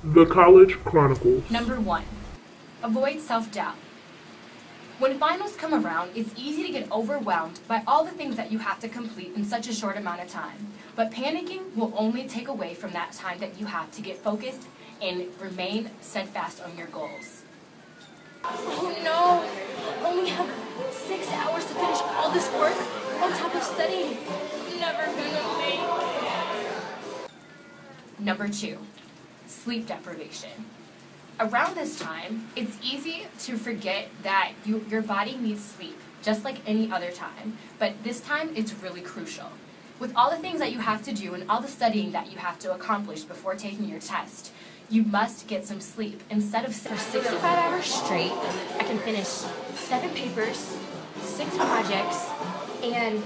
The College Chronicles. Number 1, avoid self-doubt. When finals come around, it's easy to get overwhelmed by all the things that you have to complete in such a short amount of time. But panicking will only take away from that time that you have to get focused and remain steadfast on your goals. Oh no! I only have 6 hours to finish all this work on top of studying. I'm never gonna make it. Number 2, sleep deprivation. Around this time, it's easy to forget that your body needs sleep, just like any other time. But this time, it's really crucial. With all the things that you have to do and all the studying that you have to accomplish before taking your test, you must get some sleep. Instead of For 65 hours straight, I can finish 7 papers, 6 projects, and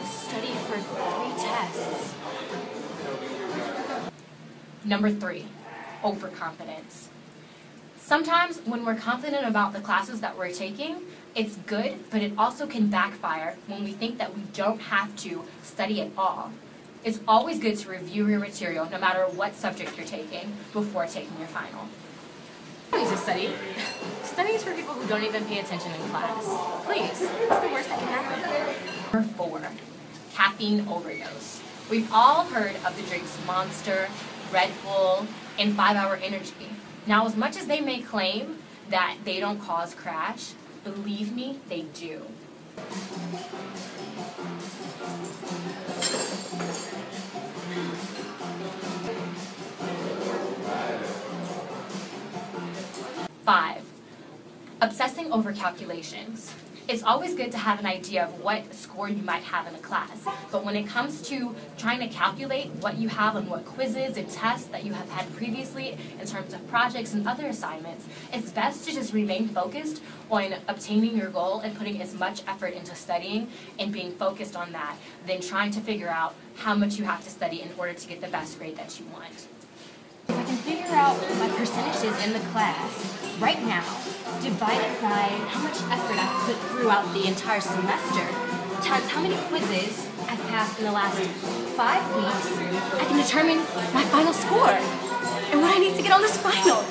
study for 3 tests. Number 3, overconfidence. Sometimes when we're confident about the classes that we're taking, it's good, but it also can backfire when we think that we don't have to study at all. It's always good to review your material, no matter what subject you're taking, before taking your final. I don't need to study. Studying is for people who don't even pay attention in class. Please, it's the worst that can happen. Number 4, caffeine overdose. We've all heard of the drinks Monster, Red Bull, and 5-Hour Energy. Now, as much as they may claim that they don't cause crash, believe me, they do. Five, obsessing over calculations. It's always good to have an idea of what score you might have in a class, but when it comes to trying to calculate what you have on what quizzes and tests that you have had previously in terms of projects and other assignments, it's best to just remain focused on obtaining your goal and putting as much effort into studying and being focused on that than trying to figure out how much you have to study in order to get the best grade that you want. If I can figure out my percentages in the class right now, divided by how much effort I've put throughout the entire semester, times how many quizzes I've passed in the last 5 weeks, I can determine my final score and what I need to get on this final.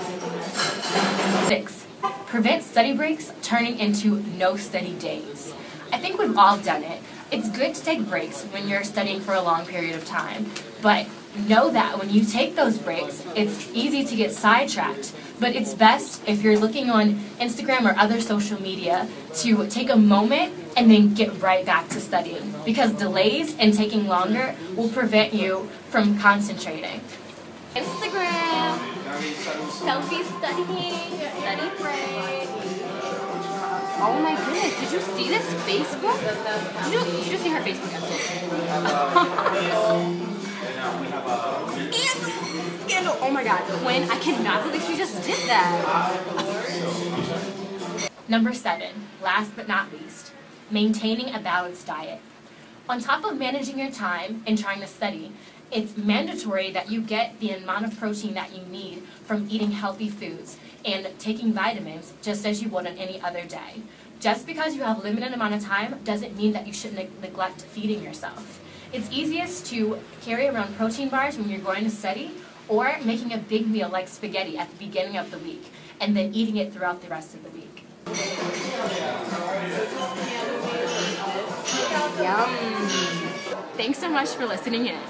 6, prevent study breaks turning into no study days. I think we've all done it. It's good to take breaks when you're studying for a long period of time, but know that when you take those breaks, it's easy to get sidetracked. But it's best if you're looking on Instagram or other social media to take a moment and then get right back to studying, because delays and taking longer will prevent you from concentrating. Instagram, selfie studying, study break. Oh my goodness, did you see this Facebook? Did you see her Facebook update? Scandal! Oh my god, Quinn, I cannot believe she just did that. Number 7, last but not least, maintaining a balanced diet. On top of managing your time and trying to study, it's mandatory that you get the amount of protein that you need from eating healthy foods and taking vitamins just as you would on any other day. Just because you have a limited amount of time doesn't mean that you should neglect feeding yourself. It's easiest to carry around protein bars when you're going to study, or making a big meal like spaghetti at the beginning of the week and then eating it throughout the rest of the week. Yum! Thanks so much for listening in.